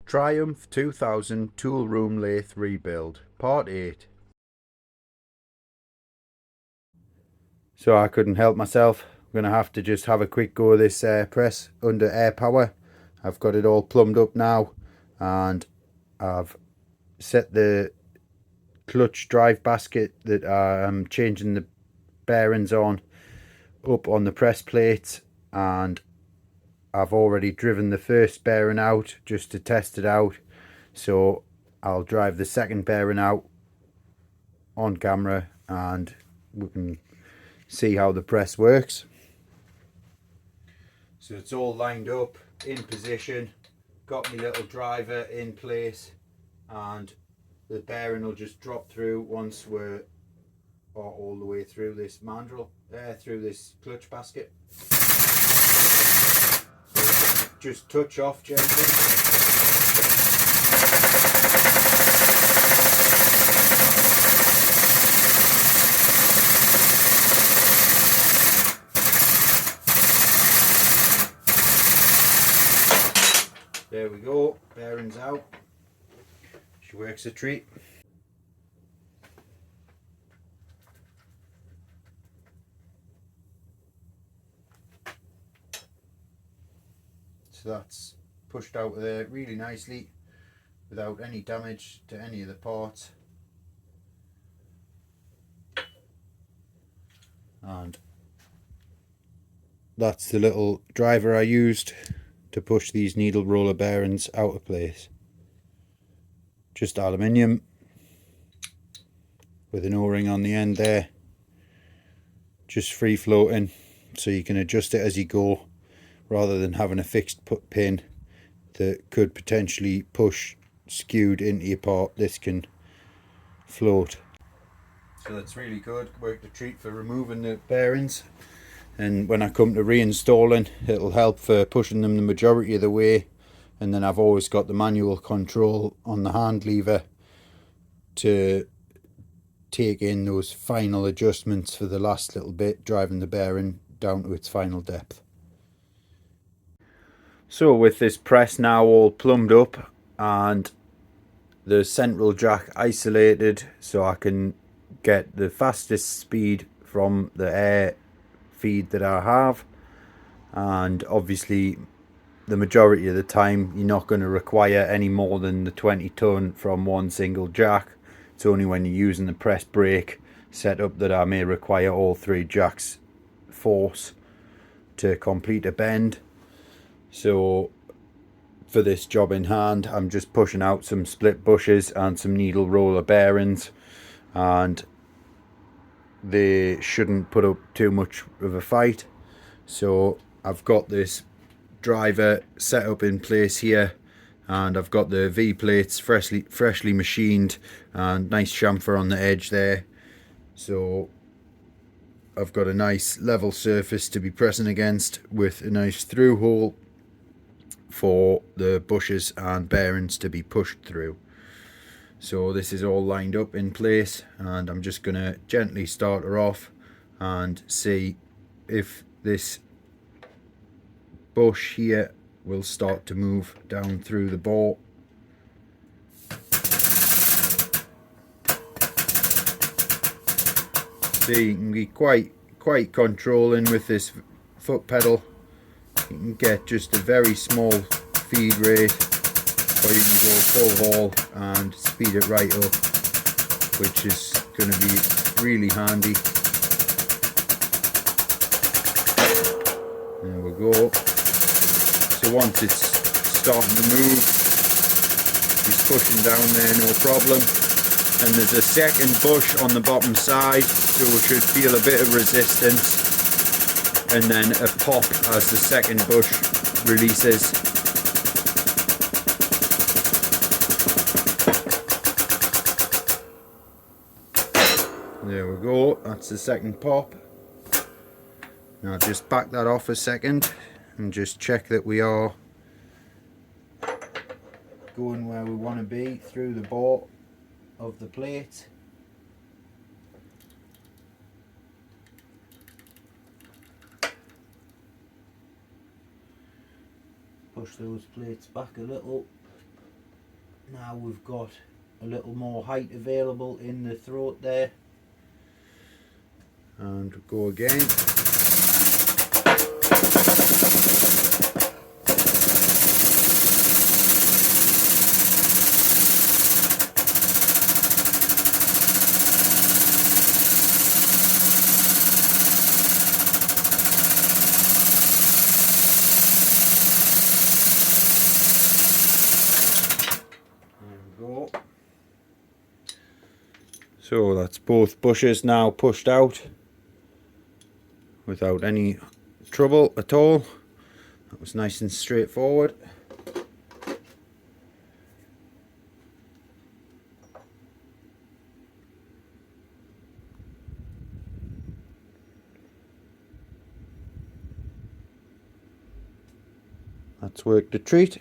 Triumph 2000 Tool Room Lathe Rebuild, Part 8. So I couldn't help myself. I'm going to have to just have a quick go of this press under air power. I've got it all plumbed up now, and I've set the clutch drive basket that I'm changing the bearings on up on the press plate, and I've already driven the first bearing out just to test it out. So I'll drive the second bearing out on camera and we can see how the press works. So it's all lined up in position, got my little driver in place, and the bearing will just drop through once we're all the way through this mandrel, through this clutch basket. So just touch off gently. There we go, bearings out. She works a treat. So that's pushed out of there really nicely without any damage to any of the parts. And that's the little driver I used to push these needle roller bearings out of place. Just aluminium with an o-ring on the end there, just free floating, so you can adjust it as you go rather than having a fixed pin that could potentially push skewed into your part. This can float. So that's really good, worked a treat for removing the bearings, and when I come to reinstalling, it'll help for pushing them the majority of the way. And then I've always got the manual control on the hand lever to take in those final adjustments for the last little bit, driving the bearing down to its final depth. So with this press now all plumbed up and the central jack isolated so I can get the fastest speed from the air feed that I have, and obviously the majority of the time you're not going to require any more than the 20 ton from one single jack. It's only when you're using the press brake setup that I may require all three jacks force to complete a bend. So for this job in hand, I'm just pushing out some split bushes and some needle roller bearings, and they shouldn't put up too much of a fight. So I've got this driver set up in place here, and I've got the V plates freshly machined and nice chamfer on the edge there, so I've got a nice level surface to be pressing against with a nice through hole for the bushes and bearings to be pushed through. So this is all lined up in place, and I'm just going to gently start her off and see if this bush here will start to move down through the bore. So you can be quite controlling with this foot pedal. You can get just a very small feed rate, or you can go full haul and speed it right up, which is going to be really handy. There we go. So once it's starting to move, he's pushing down there, no problem. And there's a second bush on the bottom side, so we should feel a bit of resistance, and then a pop as the second bush releases. There we go, that's the second pop. Now just back that off a second and just check that we are going where we want to be through the bore of the plate. Push those plates back a little. Now we've got a little more height available in the throat there, and go again. So that's both bushes now pushed out without any trouble at all. That was nice and straightforward. That's worked a treat.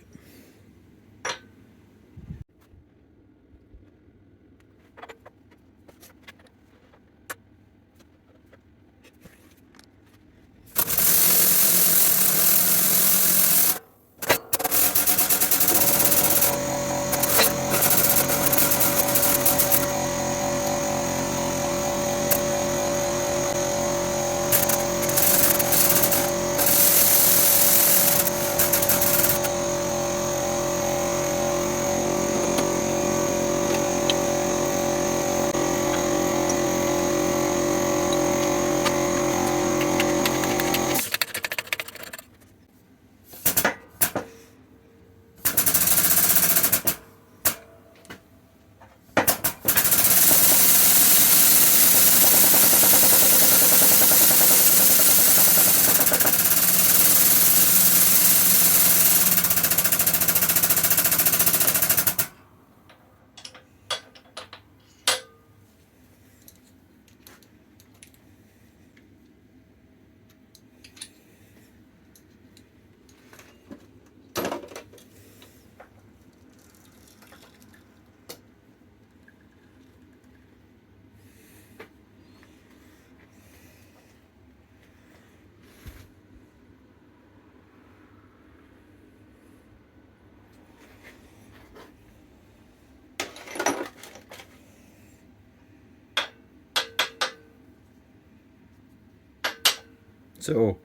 So,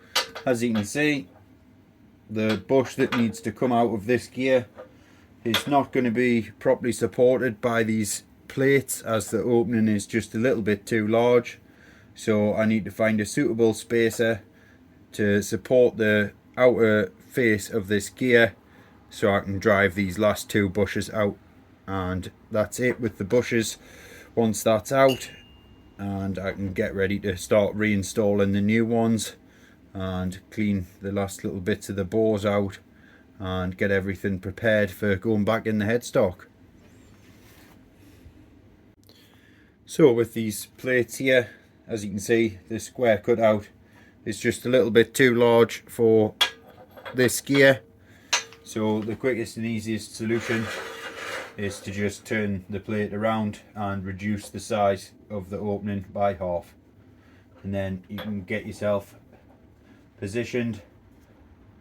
as you can see, the bush that needs to come out of this gear is not going to be properly supported by these plates, as the opening is just a little bit too large. So I need to find a suitable spacer to support the outer face of this gear so I can drive these last two bushes out. And that's it with the bushes. Once that's out, and I can get ready to start reinstalling the new ones and clean the last little bits of the bores out and get everything prepared for going back in the headstock. So with these plates here, as you can see, the square cutout is just a little bit too large for this gear. So the quickest and easiest solution is to just turn the plate around and reduce the size of the opening by half. And then you can get yourself positioned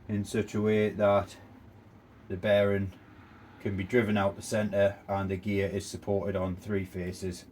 in such a way that the bearing can be driven out the centre and the gear is supported on three faces.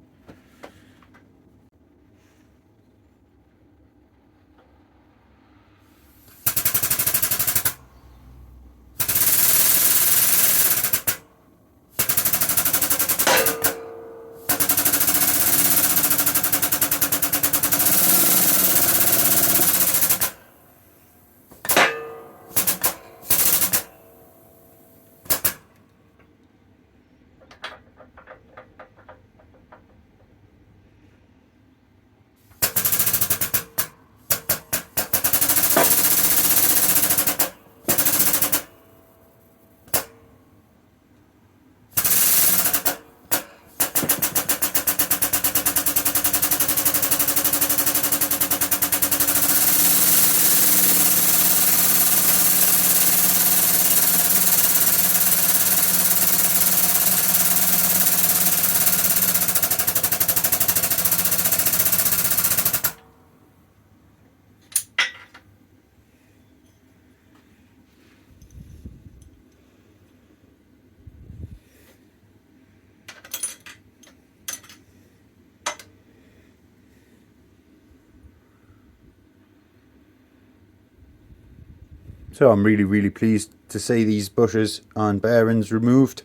So I'm really pleased to see these bushers and bearings removed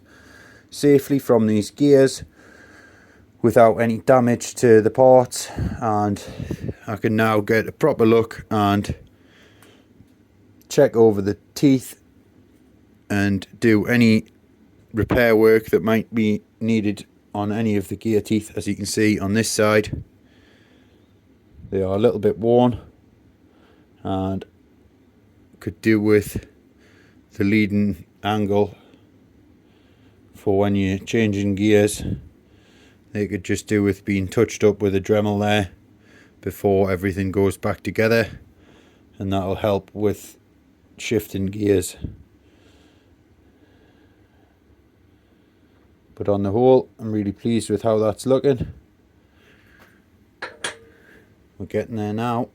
safely from these gears without any damage to the parts, and I can now get a proper look and check over the teeth and do any repair work that might be needed on any of the gear teeth. As you can see on this side, they are a little bit worn and could do with the leading angle for when you're changing gears. They could just do with being touched up with a Dremel there before everything goes back together, and that'll help with shifting gears. But on the whole, I'm really pleased with how that's looking. We're getting there now.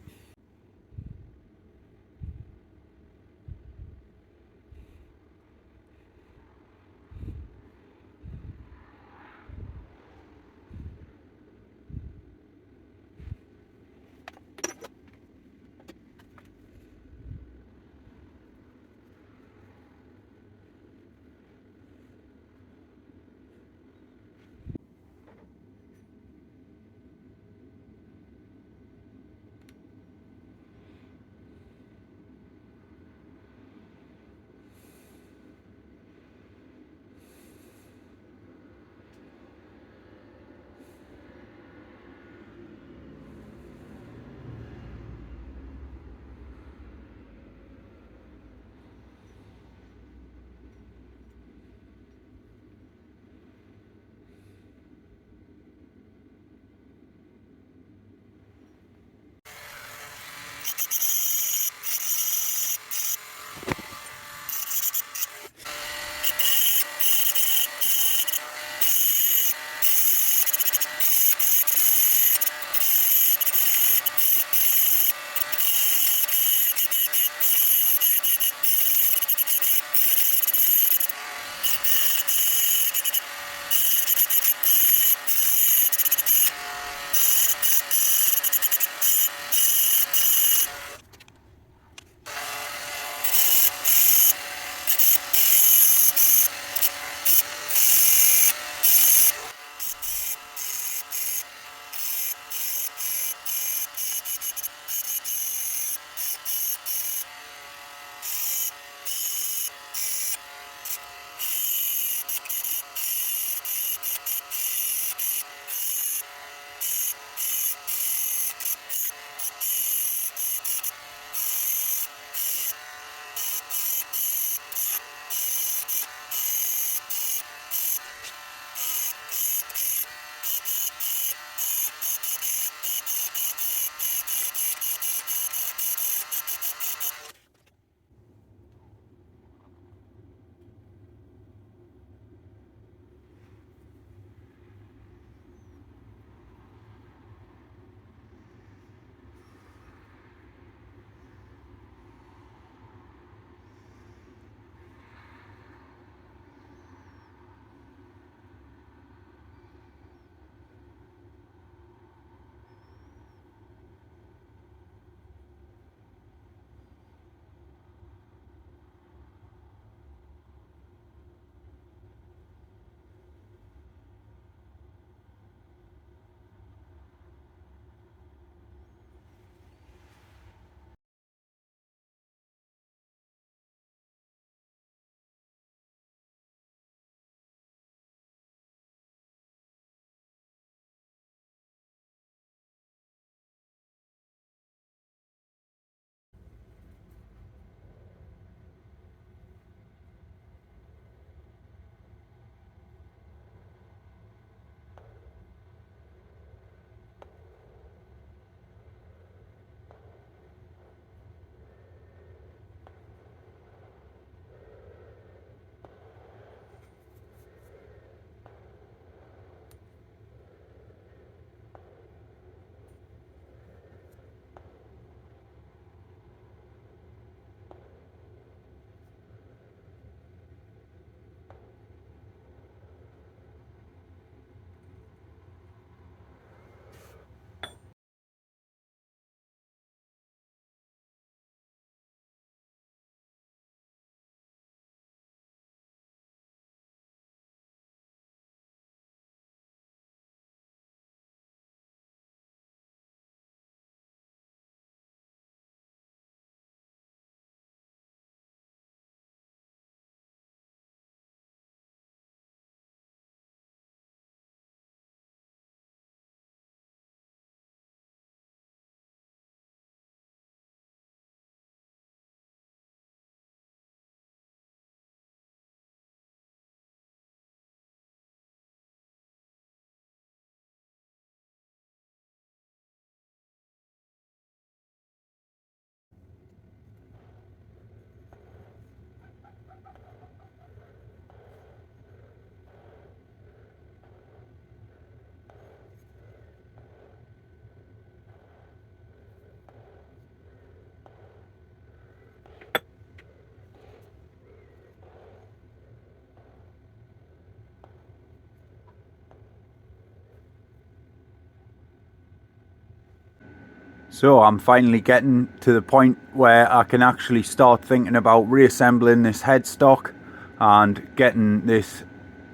So I'm finally getting to the point where I can actually start thinking about reassembling this headstock and getting this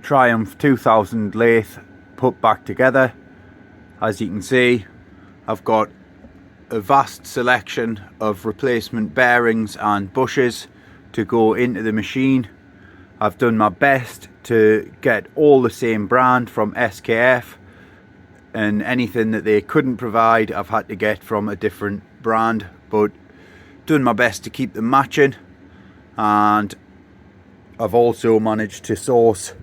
Triumph 2000 lathe put back together. As you can see, I've got a vast selection of replacement bearings and bushes to go into the machine. I've done my best to get all the same brand from SKF, and anything that they couldn't provide I've had to get from a different brand, but done my best to keep them matching. And I've also managed to source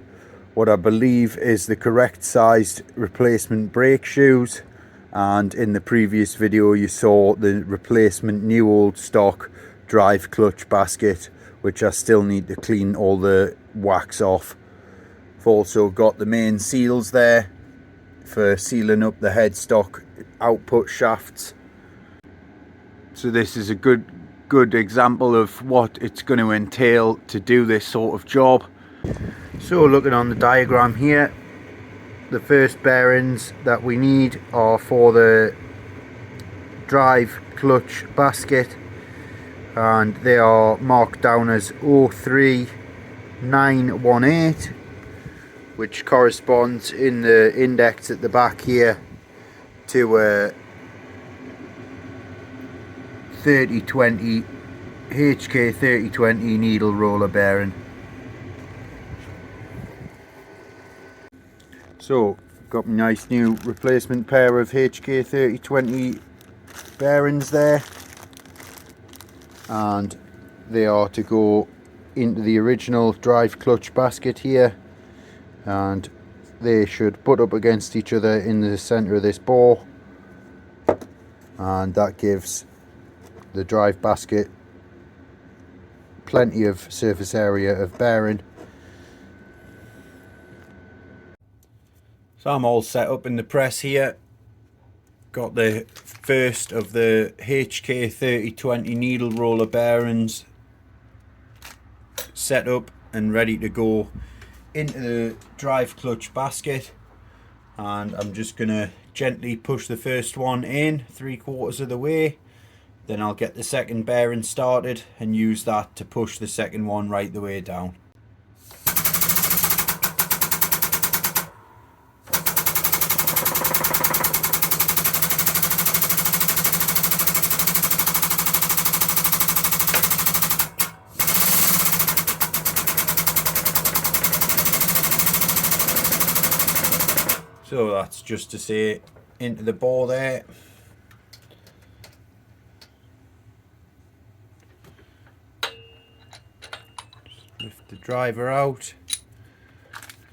what I believe is the correct sized replacement brake shoes, and in the previous video you saw the replacement new old stock drive clutch basket, which I still need to clean all the wax off. I've also got the main seals there for sealing up the headstock output shafts. So this is a good example of what it's going to entail to do this sort of job. So looking on the diagram here, the first bearings that we need are for the drive clutch basket, and they are marked down as 03918, which corresponds in the index at the back here to a 3020 HK 3020 needle roller bearing. So got my nice new replacement pair of HK 3020 bearings there, and they are to go into the original drive clutch basket here, and they should butt up against each other in the center of this bore, and that gives the drive basket plenty of surface area of bearing. So I'm all set up in the press here. Got the first of the HK 3020 needle roller bearings set up and ready to go into the drive clutch basket, and I'm just gonna gently push the first one in 3/4 of the way. Then I'll get the second bearing started and use that to push the second one right the way down. So that's just to say into the bore there. Just lift the driver out,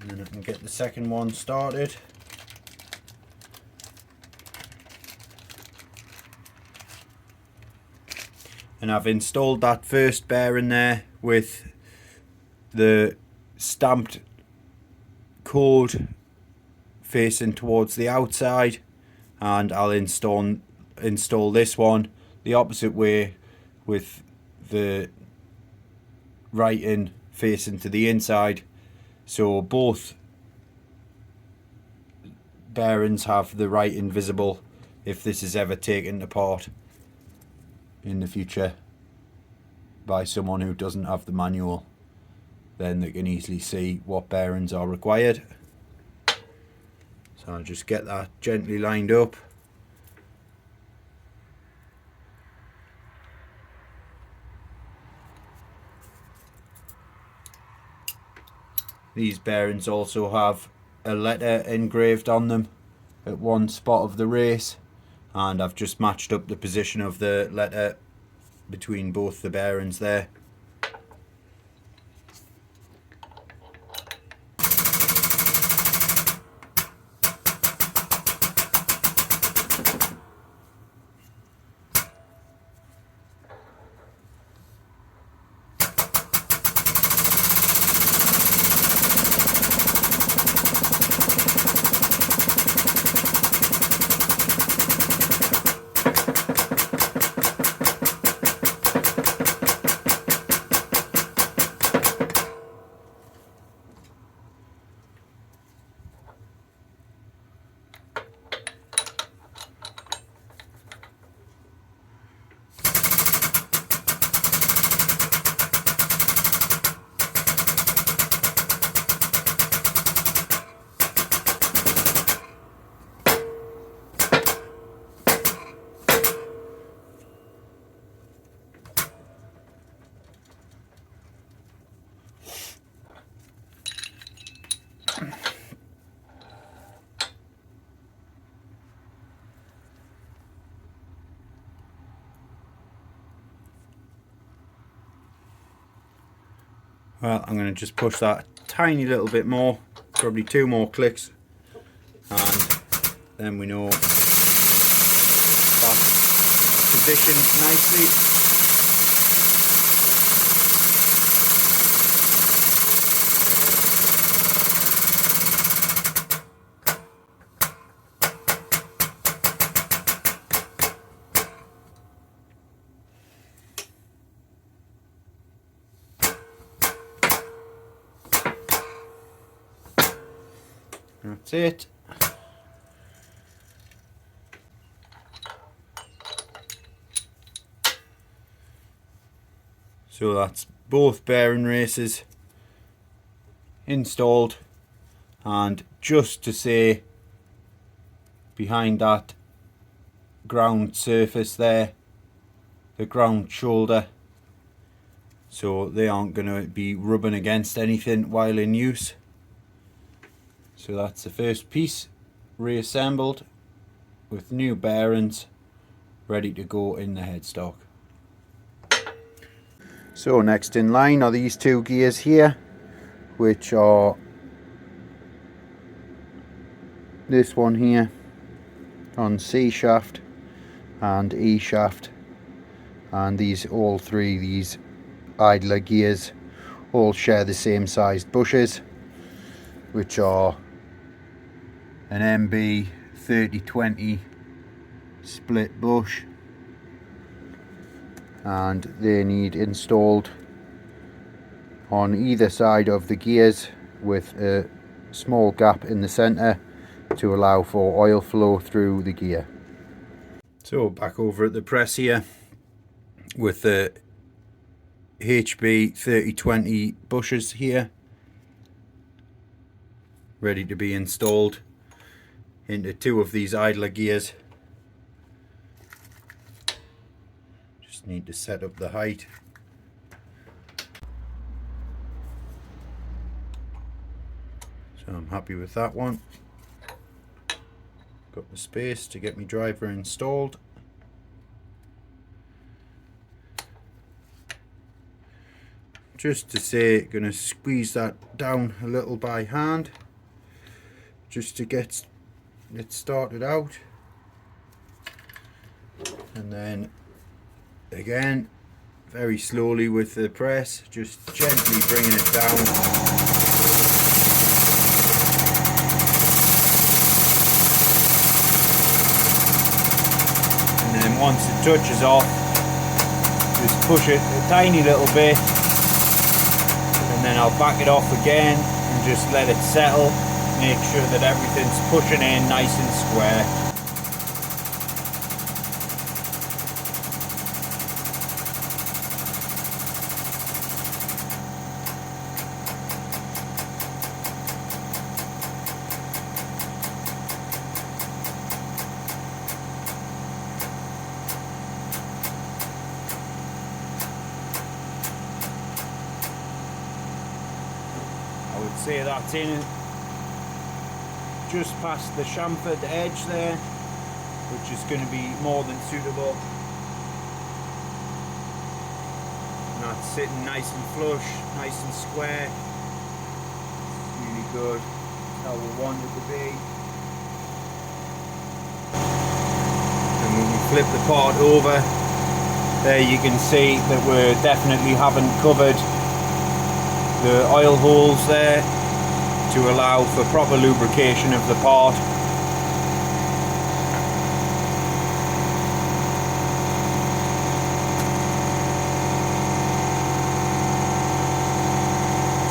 and then I can get the second one started. And I've installed that first bearing there with the stamped code facing towards the outside, and I'll install this one the opposite way with the writing facing to the inside, so both bearings have the writing visible if this is ever taken apart in the future by someone who doesn't have the manual. Then they can easily see what bearings are required. So I'll just get that gently lined up. These bearings also have a letter engraved on them at one spot of the race, and I've just matched up the position of the letter between both the bearings there. Well, I'm going to just push that a tiny little bit more, probably 2 more clicks, and then we know that's positioned nicely. That's it. So that's both bearing races installed, and just to say, behind that ground surface there, the ground shoulder, so they aren't going to be rubbing against anything while in use. So that's the first piece reassembled with new bearings ready to go in the headstock. So next in line are these 2 gears here, which are this one here on C shaft and E shaft, and all 3 these idler gears all share the same sized bushes, which are an MB 3020 split bush, and they need installed on either side of the gears with a small gap in the center to allow for oil flow through the gear. So back over at the press here with the HB 3020 bushes here ready to be installed into 2 of these idler gears. Just need to set up the height. So I'm happy with that one. Got the space to get my driver installed. Just to say, gonna squeeze that down a little by hand just to get it started out, and then again very slowly with the press, just gently bringing it down. And then once it touches off, just push it a tiny little bit, and then I'll back it off again and just let it settle. Make sure that everything's pushing in nice and square. I would say that's in just past the chamfered edge there, which is going to be more than suitable. And that's sitting nice and flush, nice and square. Really good. How we want it to be. And when we flip the part over, there you can see that we definitely haven't covered the oil holes there to allow for proper lubrication of the part.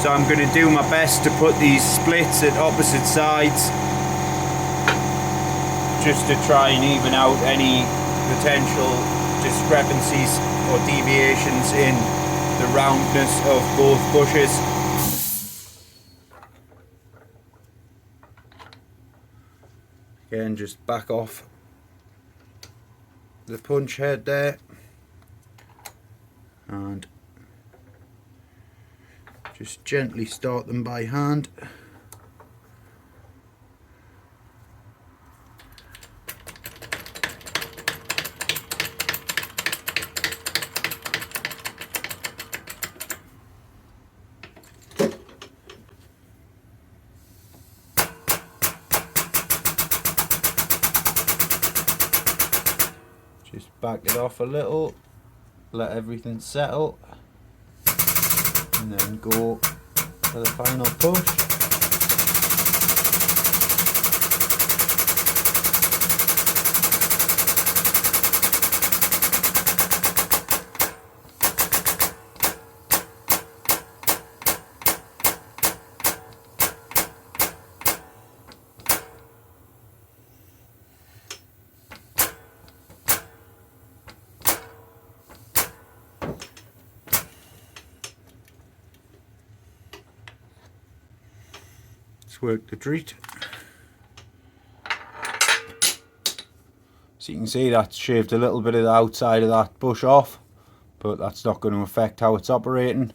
So I'm going to do my best to put these splits at opposite sides just to try and even out any potential discrepancies or deviations in the roundness of both bushes. Again, just back off the punch head there and just gently start them by hand. Just back it off a little, let everything settle, and then go for the final push. Work the treat. So you can see that's shaved a little bit of the outside of that bush off, but that's not going to affect how it's operating.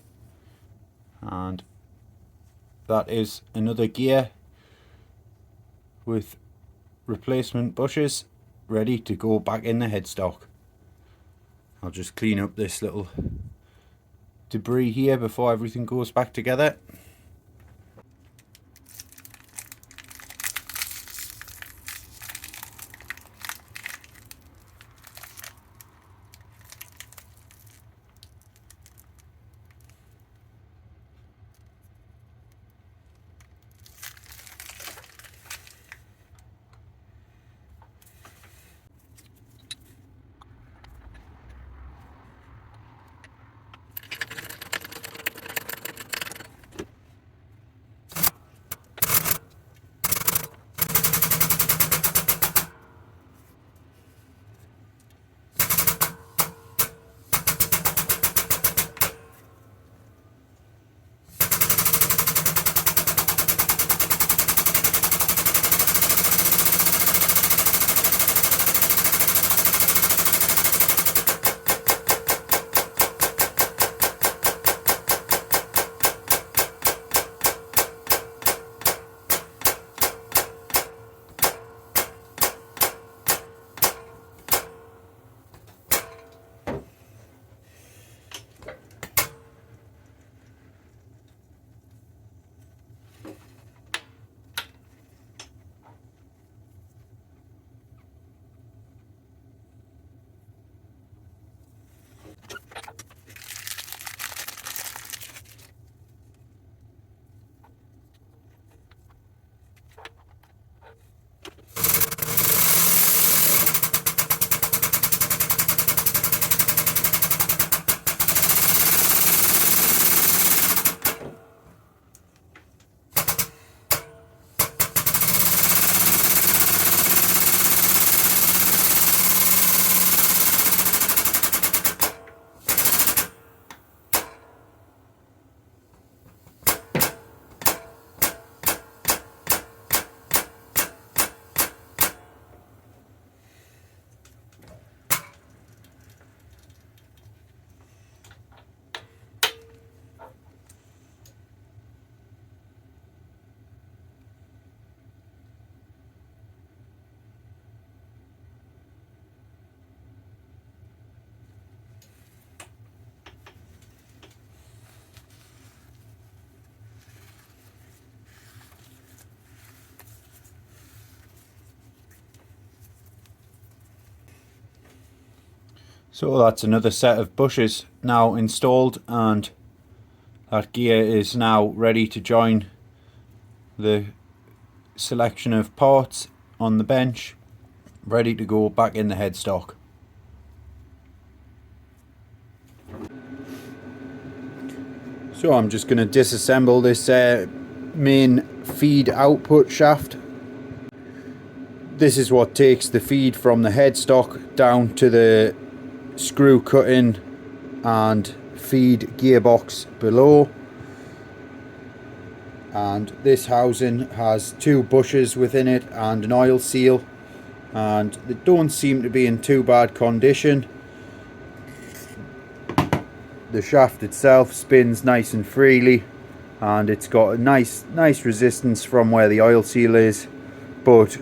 And that is another gear with replacement bushes ready to go back in the headstock. I'll just clean up this little debris here before everything goes back together. So that's another set of bushes now installed, and that gear is now ready to join the selection of parts on the bench, ready to go back in the headstock. So I'm just going to disassemble this main feed output shaft. This is what takes the feed from the headstock down to the screw cut-in and feed gearbox below. And this housing has two bushes within it and an oil seal, and they don't seem to be in too bad condition. The shaft itself spins nice and freely, and it's got a nice resistance from where the oil seal is, but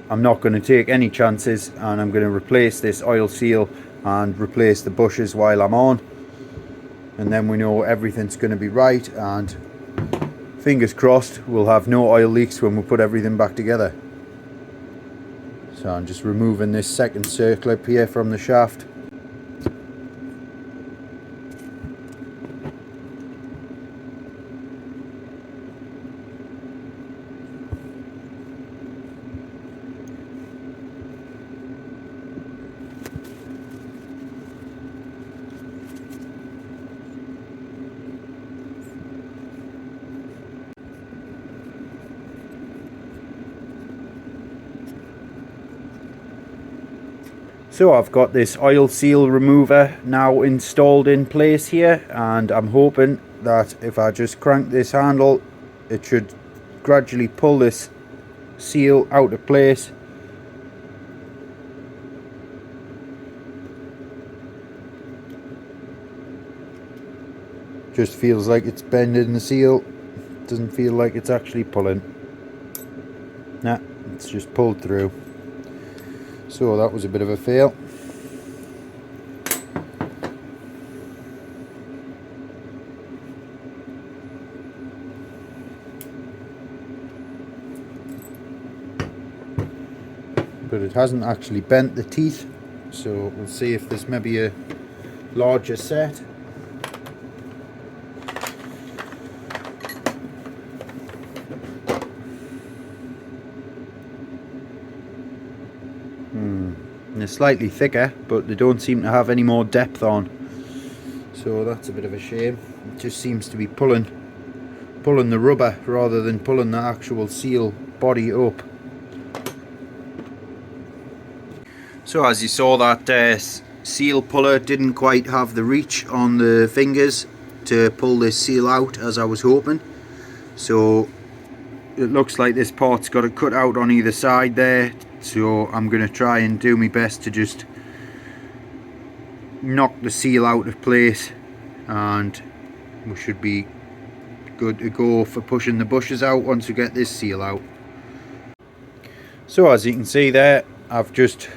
I'm not going to take any chances, and I'm going to replace this oil seal and replace the bushes while I'm on, and then we know everything's going to be right, and fingers crossed we'll have no oil leaks when we put everything back together. So I'm just removing this second circlip here from the shaft. So I've got this oil seal remover now installed in place here, and I'm hoping that if I just crank this handle, it should gradually pull this seal out of place. Just feels like it's bending the seal, doesn't feel like it's actually pulling. Nah, it's just pulled through. So that was a bit of a fail. But it hasn't actually bent the teeth, so we'll see if there's maybe a larger set. And they're slightly thicker, but they don't seem to have any more depth on, so that's a bit of a shame. It just seems to be pulling the rubber rather than pulling the actual seal body up. So as you saw, that seal puller didn't quite have the reach on the fingers to pull this seal out as I was hoping, so it looks like this part's got a cut out on either side there. So I'm going to try and do my best to just knock the seal out of place, and we should be good to go for pushing the bushes out once we get this seal out. So as you can see there, I've just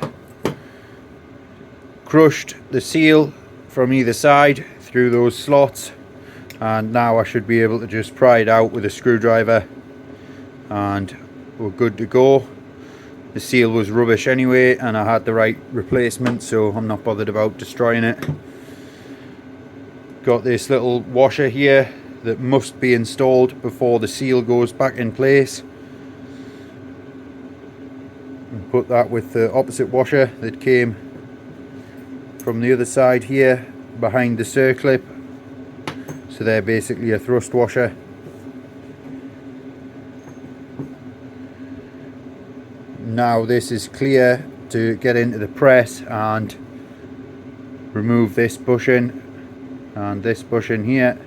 crushed the seal from either side through those slots, and now I should be able to just pry it out with a screwdriver and we're good to go. The seal was rubbish anyway, and I had the right replacement, so I'm not bothered about destroying it. Got this little washer here that must be installed before the seal goes back in place. And put that with the opposite washer that came from the other side here behind the circlip. So they're basically a thrust washer. Now this is clear to get into the press and remove this bushing and this bushing here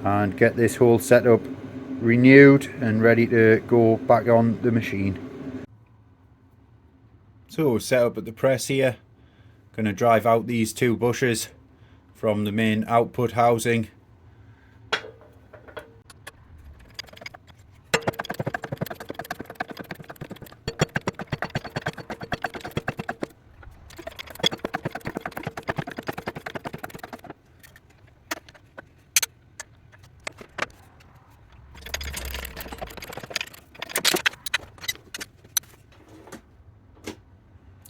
and get this whole setup renewed and ready to go back on the machine. So set up at the press here, going to drive out these two bushes from the main output housing.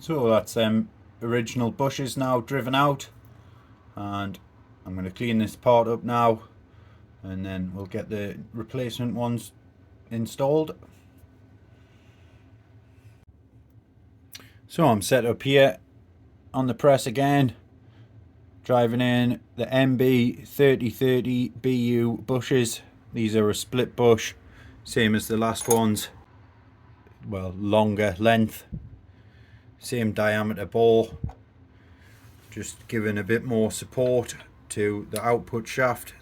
So that's original bushes now driven out, and I'm going to clean this part up now, and then we'll get the replacement ones installed. So I'm set up here on the press again, driving in the MB 3030 BU bushes. These are a split bush, same as the last ones, well, longer length, same diameter bore, just giving a bit more support to the output shaft.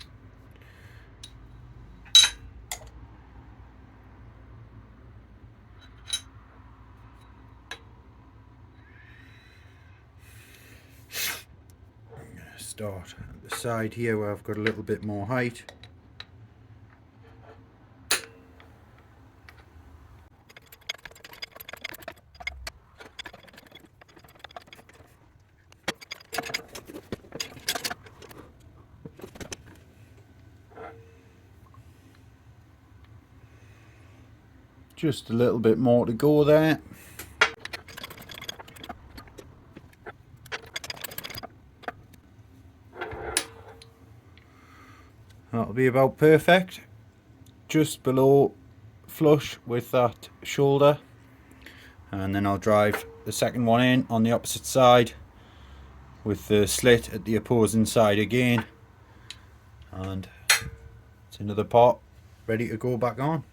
I'm going to start at the side here where I've got a little bit more height. Just a little bit more to go there. That'll be about perfect, just below flush with that shoulder, and then I'll drive the second one in on the opposite side with the slit at the opposing side again, and it's another part ready to go back on.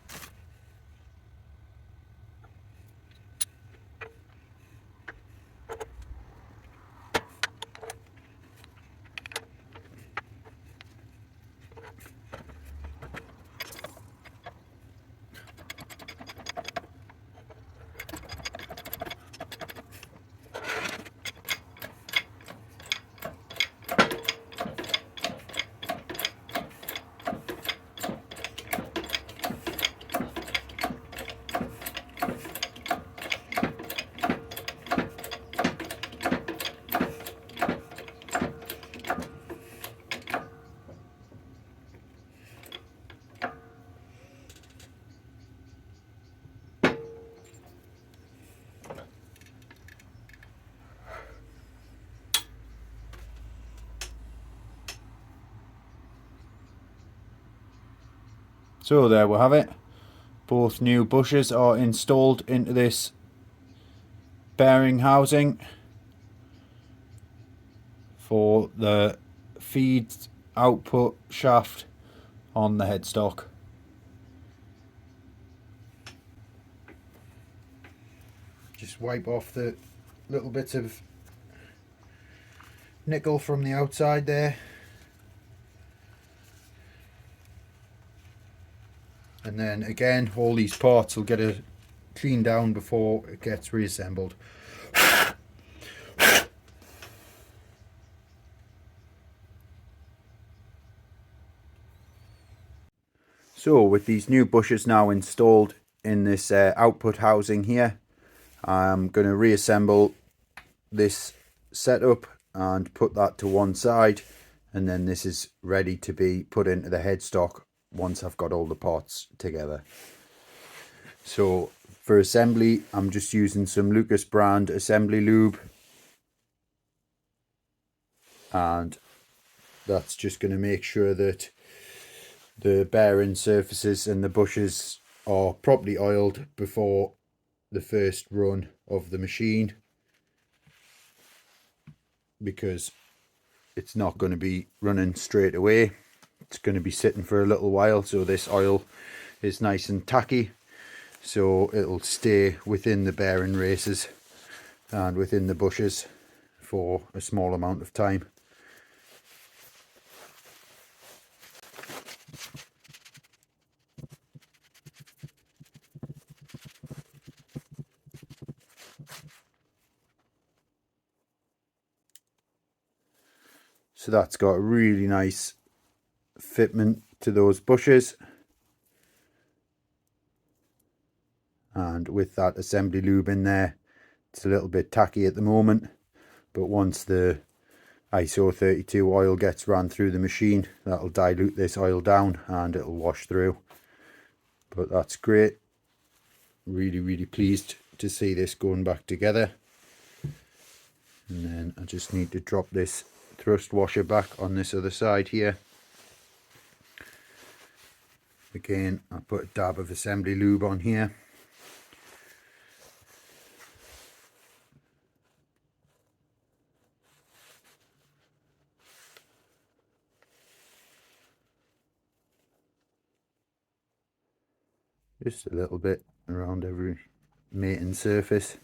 So there we have it. Both new bushes are installed into this bearing housing for the feed output shaft on the headstock. Just wipe off the little bits of nickel from the outside there. And then again, all these parts will get a clean down before it gets reassembled. So with these new bushes now installed in this output housing here, I'm going to reassemble this setup and put that to one side, and then this is ready to be put into the headstock once I've got all the parts together. So for assembly, I'm just using some Lucas brand assembly lube, and that's just going to make sure that the bearing surfaces and the bushes are properly oiled before the first run of the machine, because it's not going to be running straight away. It's going to be sitting for a little while, so this oil is nice and tacky, so it'll stay within the bearing races and within the bushes for a small amount of time. So that's got a really nice fitment to those bushes, and with that assembly lube in there, it's a little bit tacky at the moment, but once the ISO 32 oil gets ran through the machine, that'll dilute this oil down and it'll wash through. But that's great. Really pleased to see this going back together. And then I just need to drop this thrust washer back on this other side here. Again, I put a dab of assembly lube on here. Just a little bit around every mating surface,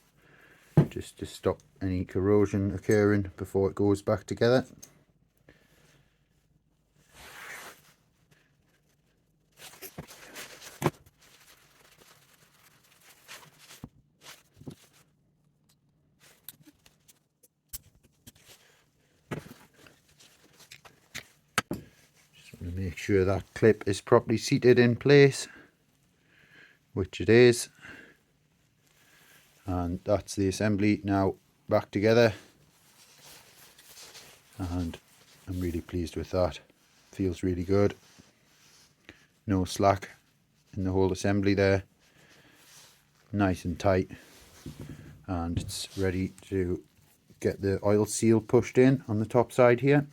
just to stop any corrosion occurring before it goes back together. Just want to make sure that clip is properly seated in place, which it is. And that's the assembly now back together, and I'm really pleased with that. Feels really good. No slack in the whole assembly there. Nice and tight, and it's ready to get the oil seal pushed in on the top side here.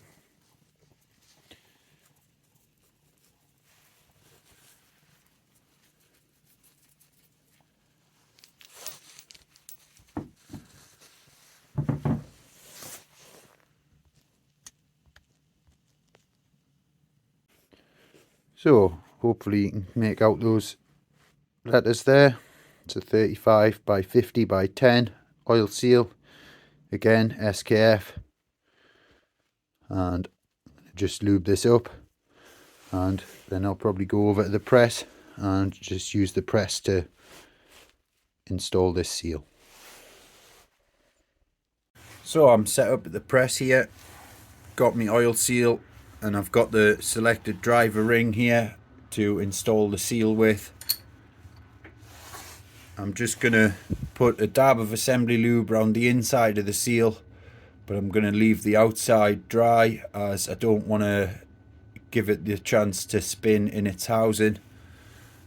So hopefully you can make out those letters there. It's a 35 by 50 by 10 oil seal, again SKF, and just lube this up, and then I'll probably go over to the press and just use the press to install this seal. So I'm set up at the press here, got my oil seal, and I've got the selected driver ring here to install the seal with. I'm just going to put a dab of assembly lube around the inside of the seal, but I'm going to leave the outside dry as I don't want to give it the chance to spin in its housing.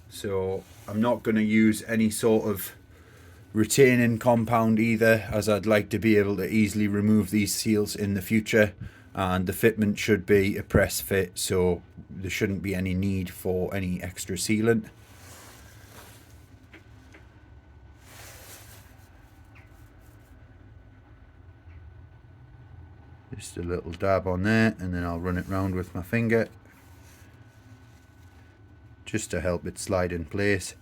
So I'm not going to use any sort of retaining compound either, as I'd like to be able to easily remove these seals in the future, and the fitment should be a press fit, so there shouldn't be any need for any extra sealant. Just a little dab on there, and then I'll run it round with my finger just to help it slide in place.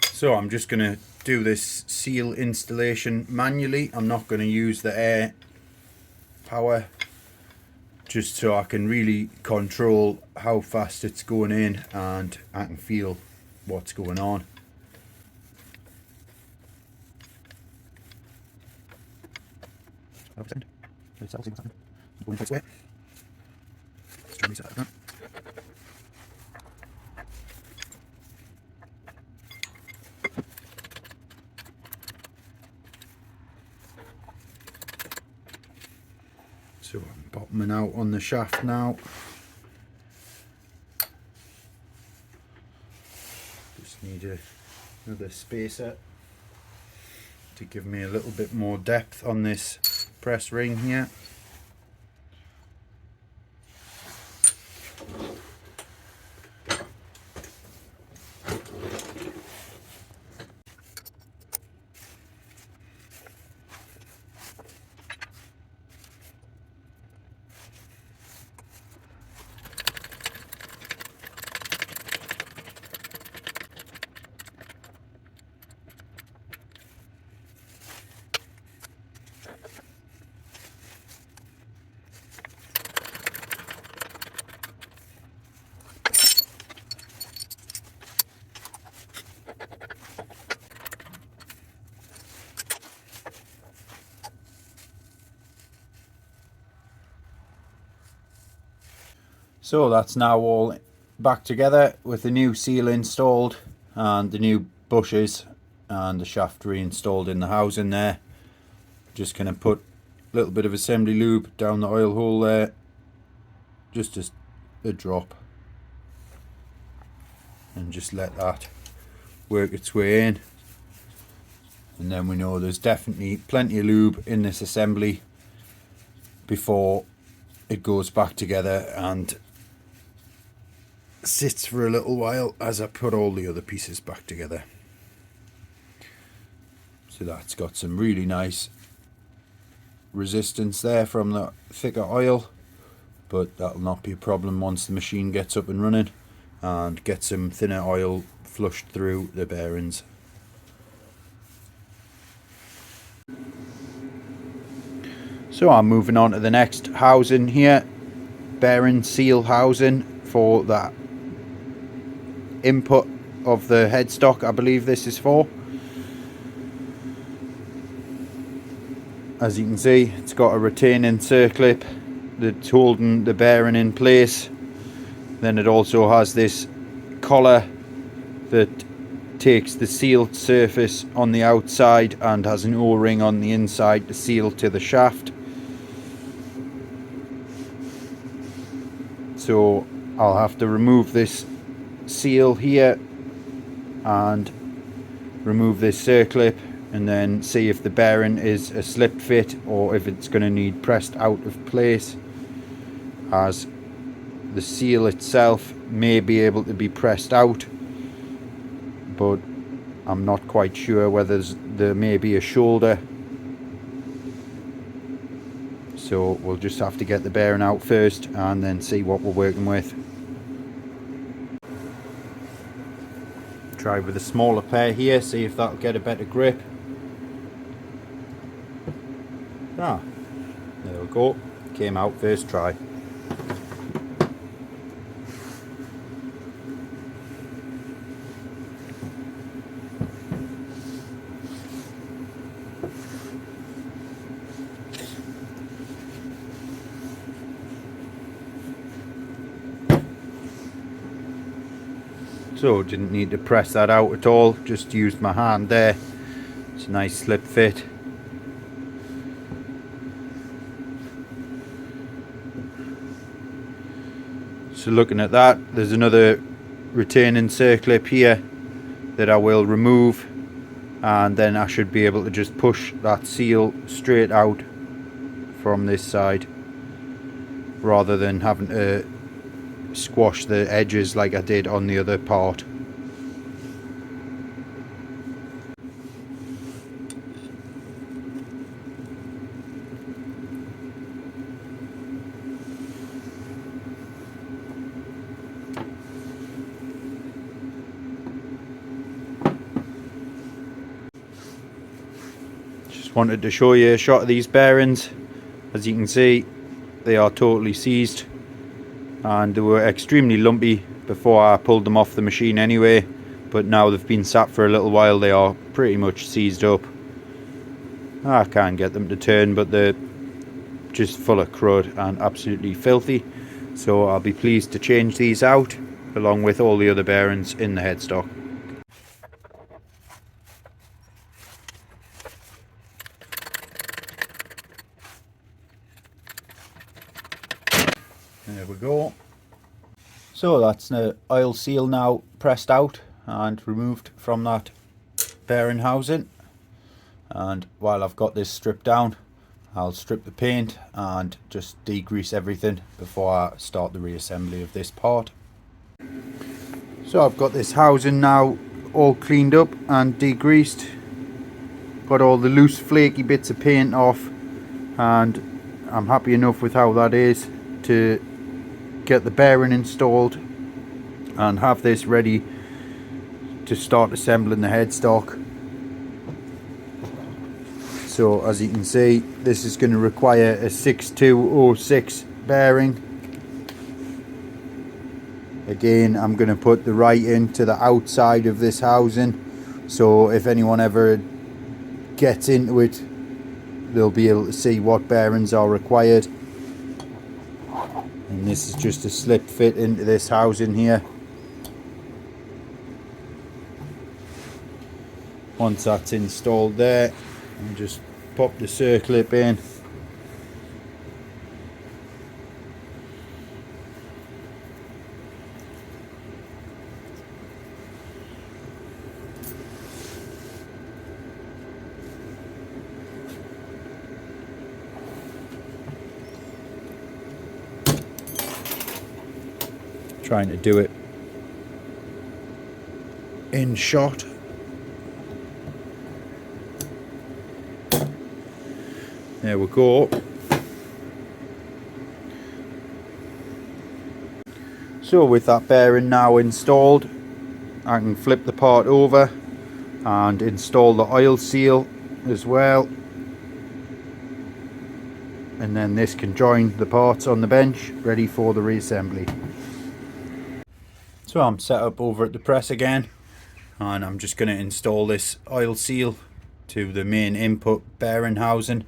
So I'm just going to do this seal installation manually. I'm not going to use the air power, just so I can really control how fast it's going in and I can feel what's going on. So I'm bottoming out on the shaft now. Just need another spacer to give me a little bit more depth on this press ring here. So that's now all back together with the new seal installed and the new bushes and the shaft reinstalled in the housing there. Just going to put a little bit of assembly lube down the oil hole there, just a drop, and just let that work its way in, and then we know there's definitely plenty of lube in this assembly before it goes back together and sits for a little while as I put all the other pieces back together. So that's got some really nice resistance there from the thicker oil, but that'll not be a problem once the machine gets up and running and get some thinner oil flushed through the bearings. So I'm moving on to the next housing here, bearing seal housing for that input of the headstock, I believe this is for. As you can see, it's got a retaining circlip that's holding the bearing in place. Then it also has this collar that takes the sealed surface on the outside and has an O-ring on the inside to seal to the shaft. So I'll have to remove this seal here and remove this circlip and then see if the bearing is a slip fit or if it's going to need pressed out of place, as the seal itself may be able to be pressed out, but I'm not quite sure whether there may be a shoulder, so we'll just have to get the bearing out first and then see what we're working with. Try with a smaller pair here, see if that'll get a better grip. Ah, there we go, came out first try. So didn't need to press that out at all, just used my hand there. It's a nice slip fit. So looking at that, there's another retaining circlip here that I will remove, and then I should be able to just push that seal straight out from this side rather than having to squash the edges like I did on the other part. Just wanted to show you a shot of these bearings. As you can see, they are totally seized, and they were extremely lumpy before I pulled them off the machine anyway, but now they've been sat for a little while, they are pretty much seized up. I can't get them to turn, but they're just full of crud and absolutely filthy, so I'll be pleased to change these out along with all the other bearings in the headstock. There we go. So that's the oil seal now pressed out and removed from that bearing housing, and while I've got this stripped down, I'll strip the paint and just degrease everything before I start the reassembly of this part. So I've got this housing now all cleaned up and degreased, got all the loose flaky bits of paint off, and I'm happy enough with how that is to get the bearing installed and have this ready to start assembling the headstock. So as you can see, this is going to require a 6206 bearing. Again, I'm going to put the writing to the outside of this housing, so if anyone ever gets into it, they'll be able to see what bearings are required. And this is just a slip fit into this housing here. Once that's installed there, I'll just pop the circlip in. Trying to do it in shot. There we go. So with that bearing now installed, I can flip the part over and install the oil seal as well, and then this can join the parts on the bench ready for the reassembly. So I'm set up over at the press again, and I'm just going to install this oil seal to the main input bearing housing.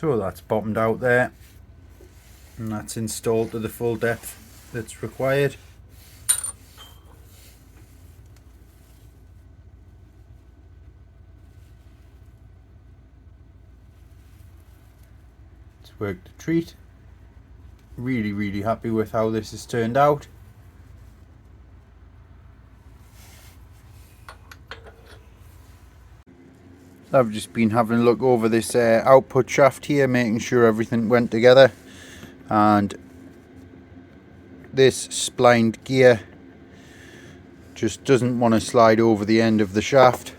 So that's bottomed out there, and that's installed to the full depth that's required. It's worked a treat. Really happy with how this has turned out. I've just been having a look over this output shaft here, making sure everything went together, and this splined gear just doesn't want to slide over the end of the shaft,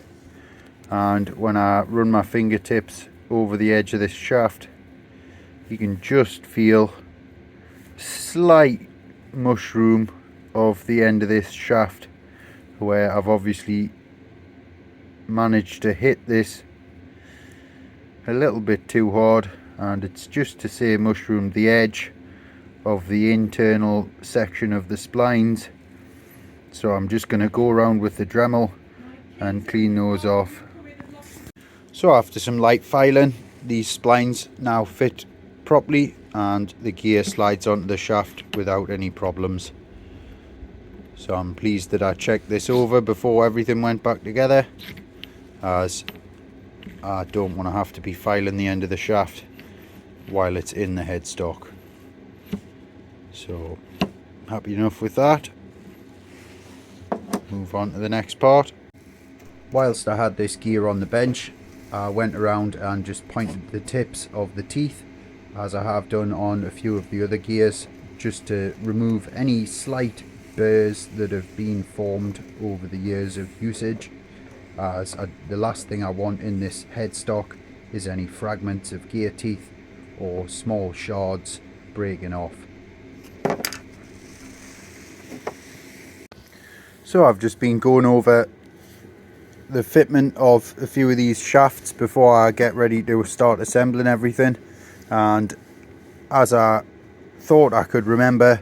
and when I run my fingertips over the edge of this shaft, you can just feel slight mushroom of the end of this shaft, where I've obviously managed to hit this a little bit too hard, and it's just to say mushroomed the edge of the internal section of the splines. So I'm just going to go around with the Dremel and clean those off. So after some light filing, these splines now fit properly and the gear slides onto the shaft without any problems. So I'm pleased that I checked this over before everything went back together, as I don't want to have to be filing the end of the shaft while it's in the headstock. So happy enough with that. Move on to the next part. Whilst I had this gear on the bench, I went around and just pointed the tips of the teeth, as I have done on a few of the other gears, just to remove any slight burrs that have been formed over the years of usage, as the last thing I want in this headstock is any fragments of gear teeth or small shards breaking off. So I've just been going over the fitment of a few of these shafts before I get ready to start assembling everything, and as I thought I could remember,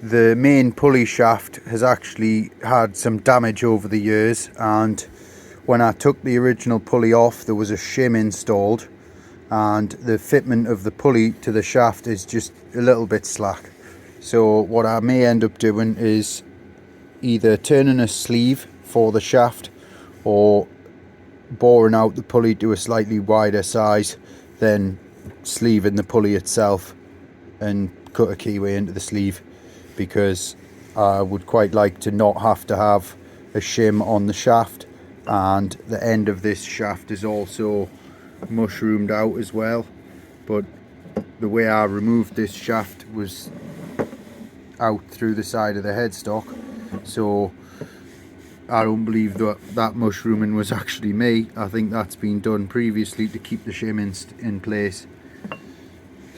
the main pulley shaft has actually had some damage over the years, and when I took the original pulley off, there was a shim installed, and the fitment of the pulley to the shaft is just a little bit slack. So what I may end up doing is either turning a sleeve for the shaft or boring out the pulley to a slightly wider size, then sleeving the pulley itself and cut a keyway into the sleeve, because I would quite like to not have to have a shim on the shaft, and the end of this shaft is also mushroomed out as well. But the way I removed this shaft was out through the side of the headstock, so I don't believe that mushrooming was actually me. I think that's been done previously to keep the shim in place.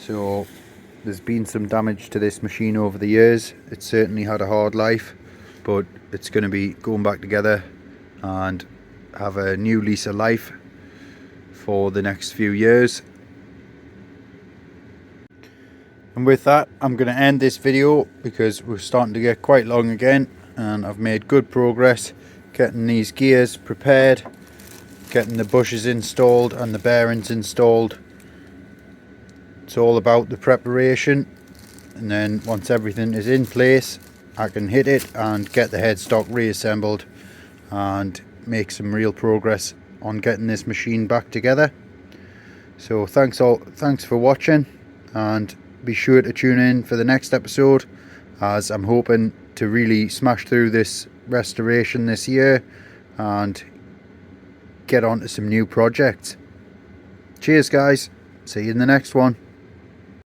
So there's been some damage to this machine over the years. It's certainly had a hard life, but it's going to be going back together and have a new lease of life for the next few years. And with that, I'm going to end this video because we're starting to get quite long again, and I've made good progress getting these gears prepared, getting the bushes installed and the bearings installed. It's all about the preparation, and then once everything is in place, I can hit it and get the headstock reassembled and make some real progress on getting this machine back together. So thanks for watching, and be sure to tune in for the next episode, as I'm hoping to really smash through this restoration this year and get on to some new projects. Cheers guys, see you in the next one.